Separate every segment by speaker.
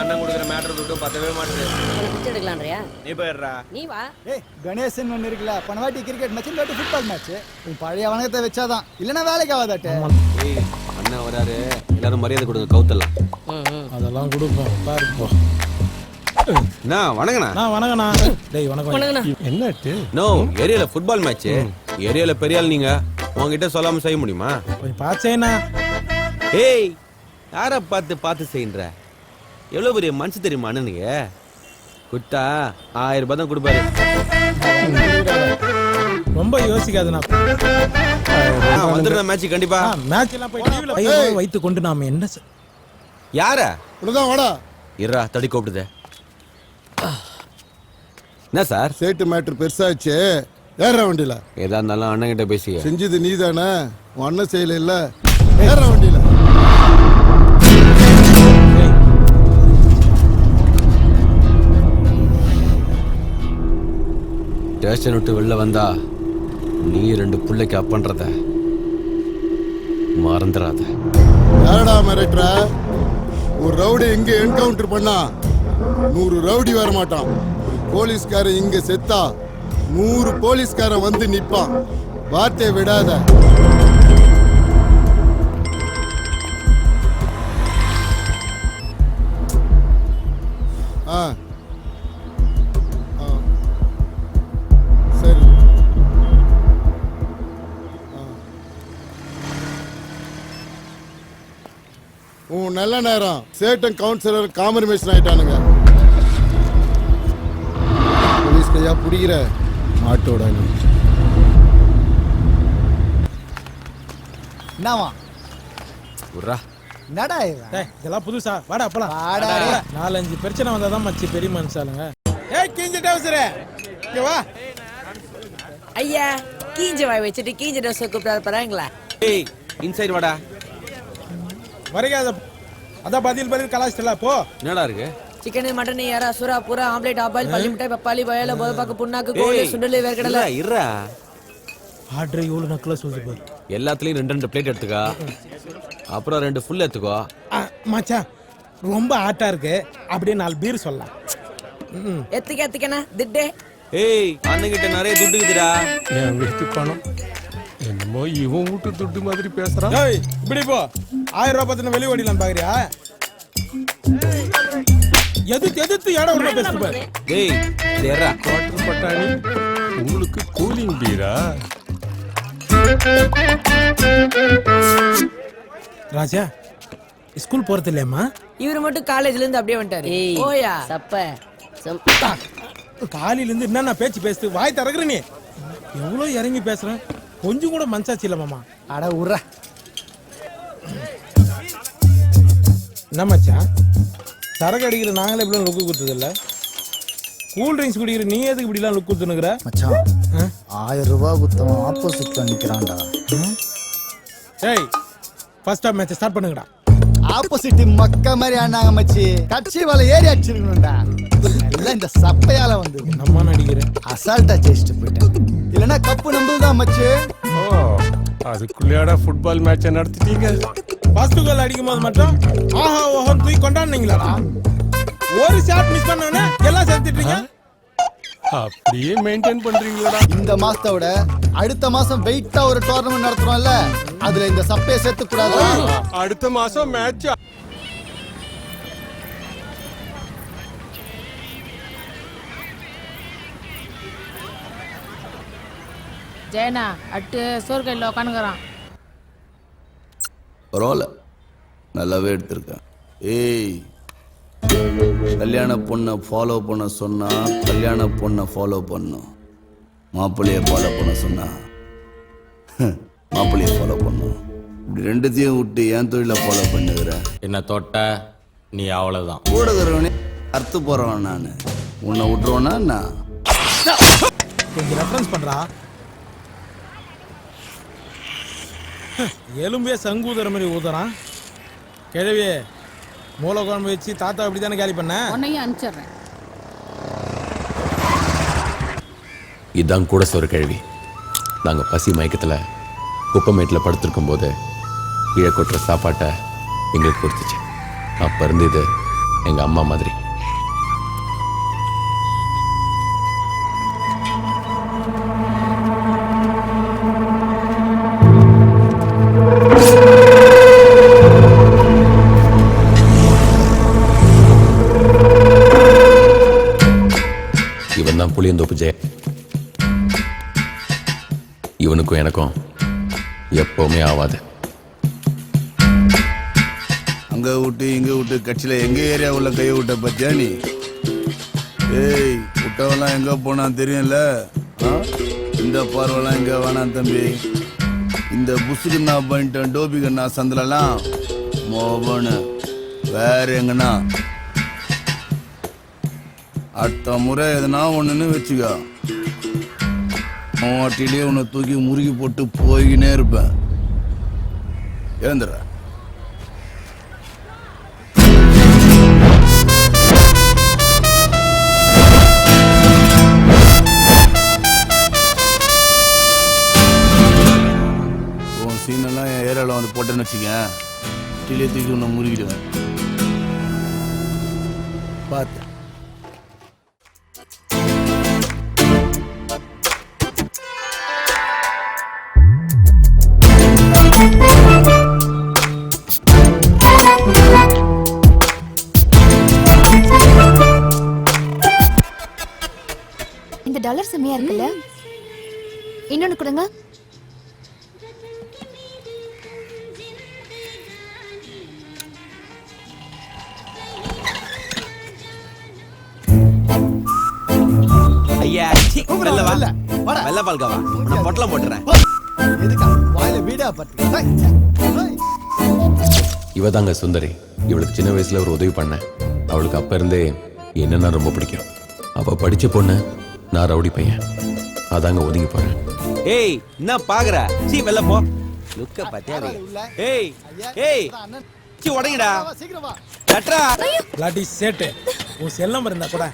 Speaker 1: அண்ணன் கொடுக்குற மேட்டர் விட்டு பத்தவே மாட்டேது.
Speaker 2: பிச்சை எடுக்கலான்றியா?
Speaker 1: நீ போயிடுறா.
Speaker 2: நீ வா.
Speaker 3: ஏய் கணேசன் ஒன்று இருக்குல்ல, போன வாட்டி கிரிக்கெட் மேட்ச், இந்த வாட்டி ஃபுட்பால் மேட்ச். உன் பழைய வணக்கத்தை வச்சாதான், இல்லைன்னா வேலைக்கு ஆகாதாட்டு.
Speaker 1: ஏய் அண்ணன் வராரு, எல்லாரும் மரியாதை கொடுங்க, கவுத்தலாம்.
Speaker 4: அதெல்லாம் கொடுப்போம் பாருப்போ.
Speaker 1: என்ன வணங்கண்ணா?
Speaker 4: நான் வணங்கண்ணா. டேய் வணக்கம்.
Speaker 5: என்னாச்சு?
Speaker 1: நோ ஏரியால ஃபுட்பால் மேட்ச். ஏரியால பெரிய ஆள் நீங்க, உங்ககிட்ட சொல்லாம செய்ய முடியுமா?
Speaker 4: கொஞ்சம் பாச்சேனா.
Speaker 1: ஏய் யார பார்த்து செய்யுற? எவ்வளவு பெரிய மனசு தெரியுமா அண்ணனுக்கு? குட்டா 1000 ரூபாய் தான் கொடுப்பாரு.
Speaker 4: ரொம்ப யோசிக்காதுண்ணா.
Speaker 1: வந்துடுற மேட்ச் கண்டிப்பா.
Speaker 4: மேட்ச் எல்லாம் போய் டிவில வைத்து கொண்டு நாம என்ன
Speaker 1: யார
Speaker 5: இப்படிதான் வாடா.
Speaker 1: இருடா தடி கூப்பிடுதே. என்ன சார்?
Speaker 5: சேட்டு மேட்ரு பெருசாச்சு. ஏற வண்டியில.
Speaker 1: ஏதா இருந்தாலும் அண்ணன் கிட்ட பேசிய.
Speaker 5: செஞ்சது நீ தானே, உன் அண்ணன் செய்யல இல்ல. ஏற வண்டியில.
Speaker 1: ஸ்டேஷன் விட்டு வெளில வந்தா நீ 2 பிள்ளைக்கு அப்பன்றத மறந்துடாத.
Speaker 5: யாரடா மிரட்டுற? ஒரு ரவுடி இங்க என்கவுண்டர் பண்ணா 100 ரவுடி வர மாட்டான். போலீஸ்காரன் இங்க செத்தா 100 போலீஸ்காரன் வந்து நிப்பான். வார்த்தையை விடாத. சரி. உன் நல்ல நேரம். சேட்டன் கவுன்சிலர் காம்ப்ரமைஸ் ஆயிட்டானுங்க. போலீஸ் கையா புடிக்கிற ஆட்டோட
Speaker 3: என்னவா
Speaker 1: உர்ரா.
Speaker 3: என்னடா இவன்?
Speaker 4: இதெல்லாம் புதுசா? வாடா அப்பலாம்.
Speaker 3: வாடா.
Speaker 4: 4-5 பிரச்சனை வந்தாதான் மச்சி பெரிய மனுஷாலுங்க. ஏய் கீஞ்ச டவுசரே, இங்க வா.
Speaker 2: ஐயா கீஞ்ச வாய் வச்சுட்டு கீஞ்ச ட்ரெஸ் கூப்பிடாத போறாங்களா?
Speaker 1: ஏய் இன்சைட் வாடா.
Speaker 4: வரைக்காத. அதான் பதில் கலாச்சிட்டல போ.
Speaker 1: என்னடா இருக்கு?
Speaker 2: சிக்கன், மட்டன், எறா, சுறா, புறா, ஆம்லெட், ஆபாயில், பள்ளி மிட்டாய், பப்பாளி, வயல, போதப்பாக்கு, புண்ணாக்கு, கோழி, சுண்டல், வேர்க்கடலை.
Speaker 1: இருடா.
Speaker 4: ஆர்டர் இவ்வளவு நக்கலா சொல்லுது பாரு.
Speaker 1: எல்லாத்துலயும் 2 பிளேட் எடுத்துக்கோ. அப்புறம் 2 ஃபுல் எடுத்துக்கோ.
Speaker 4: மச்சான் ரொம்ப ஆட்டா இருக்கு. அப்படியே 4 பீர் சொல்லலாம்.
Speaker 2: எத்துக்கண்ணா திட்டே.
Speaker 1: ஏய் அண்ணன்கிட்ட நிறைய துட்டு இருக்குதுடா.
Speaker 5: என் வீட்டு பணம் என்னமோ இவன் வீட்டு துட்டு மாதிரி பேசுறான்.
Speaker 4: ஏய் இப்படி போ. 1000 ரூபாய் பத்தின வெளிய ஓடிலாம் பாக்குறியா? எதிர்த்து இடம் உள்ள பேசு பாரு.
Speaker 1: டேய் தேரா
Speaker 5: குவார்டர் பட்டாணி உங்களுக்கு கூலிங் பீரா?
Speaker 4: ராஜா ஸ்கூல் போறது இல்லையம்மா?
Speaker 2: இவரு மட்டும் காலேஜ்ல இருந்து அப்படியே வந்துட்டாரு. ஓயா சப்ப
Speaker 4: காலையில இருந்து என்னென்ன பேச்சு பேசுது? வாய் திறக்குற நீ. எவ்வளவு இறங்கி பேசுறேன், கொஞ்சம் கூட மனசாச்சு இல்ல மாமா.
Speaker 3: அட உர்றா.
Speaker 4: என்ன மச்சான், சரக்கு அடிக்கிற நாங்களே இப்படி லுக்கு கொடுத்தது இல்ல. கூல் ட்ரிங்க்ஸ் குடிக்கிற நீ எதுக்கு இப்படி எல்லாம் லுக் கொடுத்துனுக்குற?
Speaker 3: மச்சான் 1000 ரூபாய் குத்தவன் ஆப்போசிட்ல நிக்கிறான்டா.
Speaker 4: ஏய் ஃபர்ஸ்ட் ஆஃப் மேட்ச் ஸ்டார்ட் பண்ணுங்கடா.
Speaker 3: ஆப்போசிட் மக்க மாதிரி ஆனாங்க மச்சி. கட்சி வலை ஏறி அடிச்சிருக்கணும்டா. எல்லாம் இந்த சப்பையால வந்து
Speaker 4: நம்ம நடிக்கிறேன்.
Speaker 3: அசால்ட்டா ஜெயிச்சுட்டு போயிட்டேன். இல்லைன்னா கப்பு நம்புதான் மச்சி.
Speaker 5: ஓ அதுக்குள்ளேடா ஃபுட்பால் மேட்சை நடத்திட்டீங்க.
Speaker 4: ஃபர்ஸ்ட் கோல் அடிக்கும் போது மட்டும் ஆஹா ஓஹோ தூக்கி கொண்டாடுனீங்களாடா. ஒரு ஷாட் மிஸ் பண்ணனே எல்லாம் செத்துட்டீங்க.
Speaker 5: அப்படியே மெயின்டைன் பண்றீங்களா?
Speaker 3: இந்த மாசத்தோட அடுத்த மாசம் வெயிட்டா ஒரு டோர்னமெண்ட் நடத்துறோம்ல, அதுல இந்த சப்பையை சேர்த்து கூடாது.
Speaker 5: அடுத்த மாசம் மேட்ச்.
Speaker 6: ஜெயனா அட்டு சோறு கையில் உட்காந்துக்கிறான்.
Speaker 7: பரவாயில்ல, நல்லாவே எடுத்திருக்கேன். ஏய் கல்யாண பொண்ணை ஃபாலோ பண்ண சொன்னா கல்யாண பொண்ணை ஃபாலோ பண்ணும். மாப்பிள்ளைய ஃபாலோ பண்ண சொன்னா மாப்பிள்ளைய ஃபாலோ பண்ணும். இப்படி 2த்தையும் விட்டு என் தொழிலை ஃபாலோ பண்ணுகிற
Speaker 1: என்ன தொட்ட நீ அவ்வளவுதான்.
Speaker 7: கூடகிறவனே அறுத்து போறவன் நான். உன்னை விட்டுருவேனா நான்?
Speaker 4: கொஞ்சம் ரெஃபரன்ஸ் பண்றா. எலும்பே சங்கூதர மாதிரி ஊதுறான். கிழவியே மூல குழம்பு வச்சு தாத்தா அப்படி தானே கேலி பண்ண.
Speaker 6: உன்னையும் அனுப்பிச்சிடுறேன்.
Speaker 8: இதான் கூட சொல்ற கேள்வி. நாங்கள் பசி மயக்கத்தில் குப்பமேட்டில் படுத்திருக்கும் போது கீழே கொட்டுற சாப்பாட்டை எங்களுக்கு கொடுத்துச்சு. அப்போ இருந்து இது எங்க அம்மா மாதிரி. இவன் தான் புளியந்தோப்பு ஜெய. இவனுக்கும் எனக்கும் எப்பவுமே ஆவாது.
Speaker 7: அங்க விட்டு இங்க விட்டு கட்சியில எங்க ஏரியா உள்ள கையை விட்ட பத்தியா நீ? ஏய், விட்டவெல்லாம் எங்க போனான்னு தெரியும்ல. இந்த பார்வெல்லாம் எங்க வேணாம் தம்பி. இந்த புசுக்குன்னா பண்ணிட்டேன் டோபிகண்ணா சந்திலலாம் மோபனு வேற எங்கண்ணா அடுத்த முறை எதனா ஒண்ணுன்னு வச்சுக்கோ, மாட்டிலே உன்னை தூக்கி முறுகி போட்டு போய்கினே இருப்பேன். ஏந்திர உன் சீனெல்லாம் என் ஏரியாவில் வந்து போட்டேன்னு வச்சுக்கேன், மாட்டிலே தூக்கி உன்னை முறுகிடுவேன். பார்த்து
Speaker 9: இந்த டாலர் செம்மையா இருக்குல்ல, இன்னொன்னு கொடுங்க.
Speaker 1: ஐயா வெள்ள வா, வெள்ள பால்காவா நான் பொட்டலம் போட்டுறேன்.
Speaker 3: எதுக்கா வாயில வீடா பட்டு?
Speaker 8: இவ தாங்க சுந்தரி. இவளுக்கு சின்ன வயசுல ஒரு உதவி பண்ணேன். அவளுக்கு அப்ப இருந்தே என்னன்னா ரொம்ப பிடிக்கும். அவ படிச்ச பொண்ணு, நான் ரவுடி பையன், அதாங்க ஒதுங்கி போறேன்.
Speaker 1: ஏய் என்ன பாக்குற? சீ வெள்ள போ. லுக்க பாத்தியா? ஏய் ஏய் சீ உடைங்கடா.
Speaker 3: சீக்கிரம் வா.
Speaker 1: கட்றா.
Speaker 4: லாட்டி சேட்டு உன் செல் நம்பர் இருந்தா கூட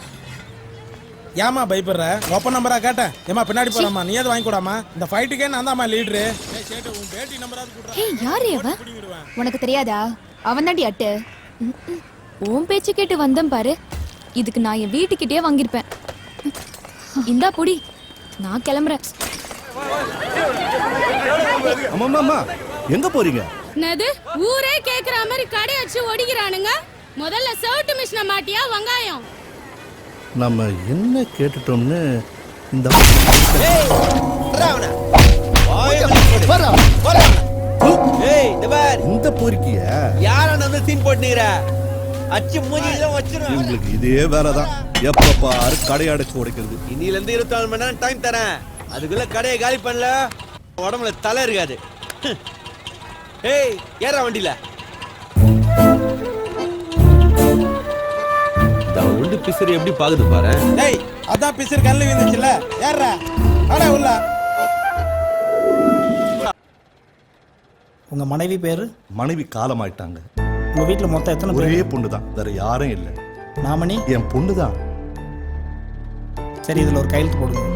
Speaker 4: ஏமா பயப்படுற? ஒப்ப நம்பரா கேட்டேன். ஏமா பின்னாடி போறாமா, நீ ஏதாவது வாங்கி கூடாமா? இந்த ஃபைட்டுக்கே நான் தான்மா லீடரு. சேட்டு உன் பேட்டி நம்பராவது கூடா.
Speaker 9: ஹே, யாரு அவன்? உனக்கு தெரியாதா? அவன் தாண்டி அட்டு. உன் பேச்சு கேட்டு வந்தேன் பாரு. இதுக்கு நான் என் வீட்டுக்கிட்டே வாங்கியிருப்பேன். இந்தா பொடி, நான் கிளம்புறேன்.
Speaker 10: அம்மா எங்க போறீங்க?
Speaker 6: என்னது ஊரே கேக்குற மாதிரி கடை வச்சு ஒடிக்கிறானுங்க. முதல்ல சவுட்டு மிஷினை மாட்டியா வெங்காயம்?
Speaker 10: நம்ம என்ன கேட்டுட்டோம்னு இந்த
Speaker 1: ஏய் வரவனா வாய் போடு வரவனா. ஏய் டபார்
Speaker 10: இந்த பொறுக்கிய
Speaker 1: யார வந்து சீன் போட்னீங்கற? அச்சி மூஞ்சில வச்சிரும்.
Speaker 10: உங்களுக்கு இதே வேலைதான். எப்ப பாரு கடை அடைச்சு உடைக்கிறது.
Speaker 1: இன்னில இருந்து 24 மணி நேரம் டைம் தரேன். அதுக்குள்ள கடையை காலி பண்ணல உடம்புல தலை இருக்காது. ஏய் ஏறா வண்டில. அவன் உண்டு பிசர் எப்படி பாக்குது பாரு.
Speaker 4: டேய் அதான் பிசர் கல்ல விழுந்துச்சுல, ஏறா அட உள்ள.
Speaker 11: உங்க மனைவி பேரு?
Speaker 10: மனைவி காலமாயிட்டாங்க.
Speaker 11: உங்க வீட்டுல மொத்தம் எத்தனை பேர்?
Speaker 10: ஒரே பொண்ணு தான், வேற யாரும் இல்லை.
Speaker 11: நாமணி
Speaker 10: என் பொண்ணு தான்.
Speaker 11: சரி, இதுல ஒரு கையெழுத்து போடுங்க.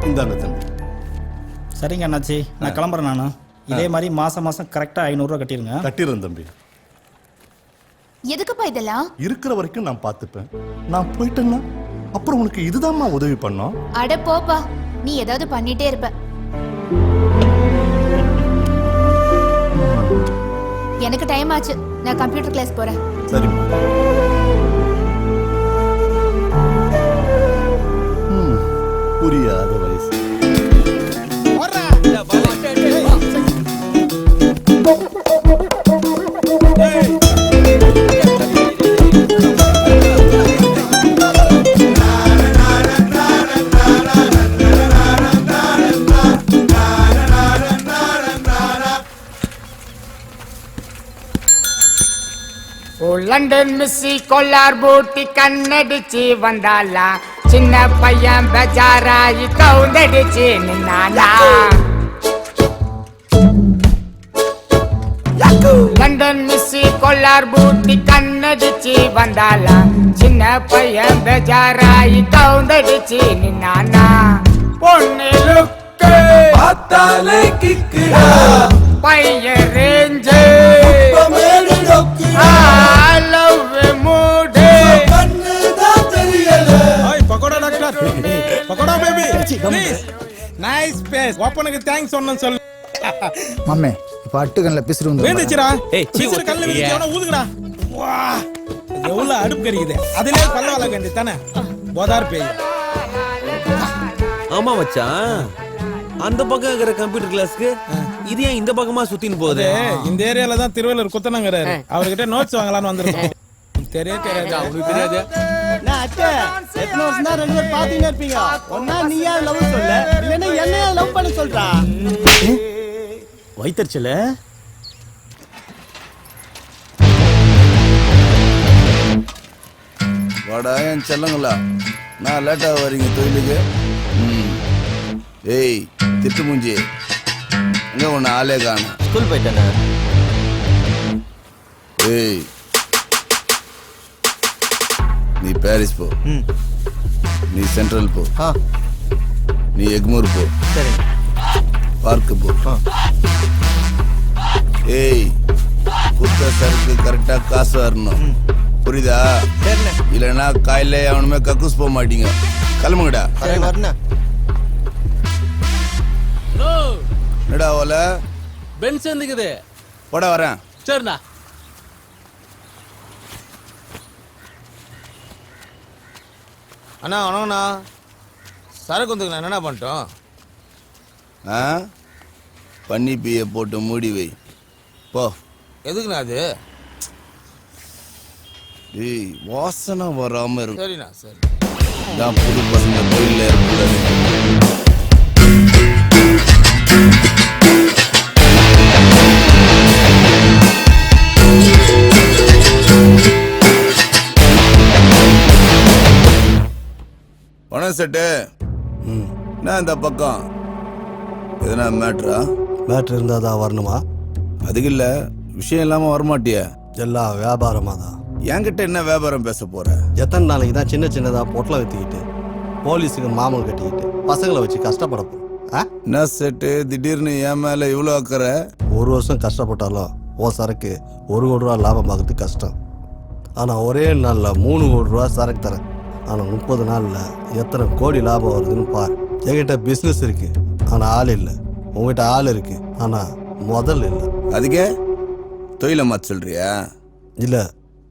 Speaker 10: இந்தாங்க தம்பி.
Speaker 11: சரிங்க அண்ணாச்சி, நான் கிளம்புறேன். நானும் இதே மாதிரி மாசம் மாசம் கரெக்டா 500 ரூபா கட்டிருங்க.
Speaker 10: கட்டிடுறேன் தம்பி.
Speaker 9: எதுக்குப்பா இதெல்லாம்?
Speaker 10: இருக்கிற வரைக்கும் நான் பார்த்துப்பேன். நான் போயிட்டேன்னா அப்புறம் உனக்கு இதுதான்மா உதவி பண்ணோம்.
Speaker 9: அட போப்பா, நீ ஏதாவது பண்ணிட்டே இருப்ப. எனக்கு டைம் ஆச்சு, நான் கம்ப்யூட்டர் கிளாஸ் போறேன்.
Speaker 10: சரிம்மா. புரியாத வயசு.
Speaker 12: லண்டன் மிஸ்ஸி கொல்லார் பூட்டி கண்ணடிச்சு வந்தாளா, சின்ன பையன் பெஜாராயி கவுந்தடிச்சு நின்னானா. லண்டன் மிஸ்ஸி கொல்லார் பூட்டி கண்ணடிச்சு வந்தாளா, சின்ன பையன் பெஜாராயி கவுந்தடிச்சு நின்னானா. பொண்ணு லுக் பையன் range love mood
Speaker 4: pakoda doctor pakoda baby please nice face ஓப்பனுக்கு தேங்க்ஸ் சொன்னேன்னு சொல்லு
Speaker 3: மாமே இப்ப அட்டுக்கண்ல பிசுறு வந்து
Speaker 4: வேந்துச்சுடா
Speaker 1: ஏய், சீ,
Speaker 4: பிசுறு கல்ல விதிச்சவன ஊதுங்கடா வா இது எவ்வளவு அடுப்பு கறிக்குது அதுலயே பல்ல வள வேண்டி தானே போதார் பேய்
Speaker 1: ஆமா மச்சான் அந்த பக்கம் இருக்கிற கம்ப்யூட்டர் கிளாஸ்க்கு இது ஏன் இந்த பக்கமா சுத்தின்னு போகுது
Speaker 4: இந்த ஏரியால தான் திருவள்ளூர் குத்தனங்கறாரு அவர்கிட்ட நோட்ஸ் வாங்கலாம்னு வந்திருக்கோம் தெரியாது
Speaker 1: அவனுக்கு தெரியாது
Speaker 3: நான் அத்தை எத்தனை வருஷம் தான் ரெண்டு பேரும் பாத்தீங்கன்னா இருப்பீங்க ஒன்னா நீயா லவ் சொல்ல இல்லன்னா என்னையா லவ் பண்ண சொல்றா வைத்தறிச்சல
Speaker 7: வாடா என் செல்லங்களா நான் லேட்டாக வரீங்க தொழிலுக்கு ஏய் திட்டு மூஞ்சி எங்க ஒன்று ஆளே காண
Speaker 1: ஸ்கூல் போயிட்டானே
Speaker 7: ஏய் நீ பாரிஸ் போ நீ சென்ட்ரல் போ நீ எக்மூர் போ
Speaker 1: சரி
Speaker 7: பார்க்கு போ ஏய் குத்த சருக்கு கரெக்டா காசு வரணும் புரியுதா இல்லைன்னா காயில அவனுமே கக்கூஸ் போக மாட்டீங்க கிளம்புங்கடா என்னடா ஓல
Speaker 1: பென்ஸ் வந்துக்குது
Speaker 7: போட வரேன்
Speaker 1: சரிண்ணா
Speaker 13: அண்ணா வணக்கண்ணா சரக்கு வந்துக்குண்ணா என்னண்ணா பண்ணிட்டோம்
Speaker 7: ஆ பன்னி பீயை போட்டு மூடி வை போ
Speaker 13: எதுக்குண்ணா அது
Speaker 7: ஏய் வாசனை வராம இருக்கும்
Speaker 13: சரிண்ணா சரி
Speaker 7: நான் புது பசங்க கோயிலில் இருக்கக்கூடாது பணம் செட்டு நான் இந்த பக்கம் எதனா மேட்ரா
Speaker 10: மேட்ரு இருந்தால் தான் வரணுமா?
Speaker 7: அதுக்கு இல்லை விஷயம் இல்லாமல் வரமாட்டிய
Speaker 10: எல்லாம் வியாபாரமாக தான்.
Speaker 7: என்கிட்ட என்ன வியாபாரம் பேச போற?
Speaker 10: எத்தனை நாளைக்கு தான் சின்ன சின்னதாக பொட்டலை விற்றுக்கிட்டு போலீஸுக்கு மாமூல் கட்டிக்கிட்டு பசங்களை வச்சு கஷ்டப்பட போகிறோம்?
Speaker 7: என்ன செட்டு திடீர்னு என் மேலே இவ்வளோ அக்கறை?
Speaker 10: ஒரு வருஷம் கஷ்டப்பட்டாலும் ஓ சரக்கு 1 கோடி ரூபா லாபம் பார்க்கறது கஷ்டம். ஆனால் ஒரே நாளில் 3 கோடி ரூபா சரக்கு தரேன். ஆனால் 30 நாளில் எத்தனை கோடி லாபம் வருதுன்னு பார். என்கிட்ட பிஸ்னஸ் இருக்கு ஆனால் ஆள் இல்லை. உங்ககிட்ட ஆள் இருக்கு ஆனால் முதல் இல்லை.
Speaker 7: அதுக்கே தொழிலை மாற்ற சொல்றியா?
Speaker 10: இல்லை,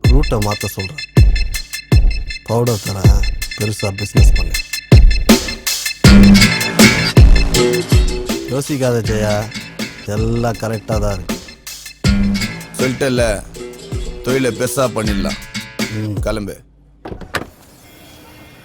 Speaker 10: ரூட்டை மாற்ற சொல்கிறேன். பவுடர் தரேன், பெருசாக பிஸ்னஸ் பண்ணு. யோசிக்காத ஜெயா, எல்லாம் கரெக்டாக தான் இருக்கு.
Speaker 7: சொல்லிட்டல, தொழிலை பெருசா பண்ணிடலாம். கிளம்பு.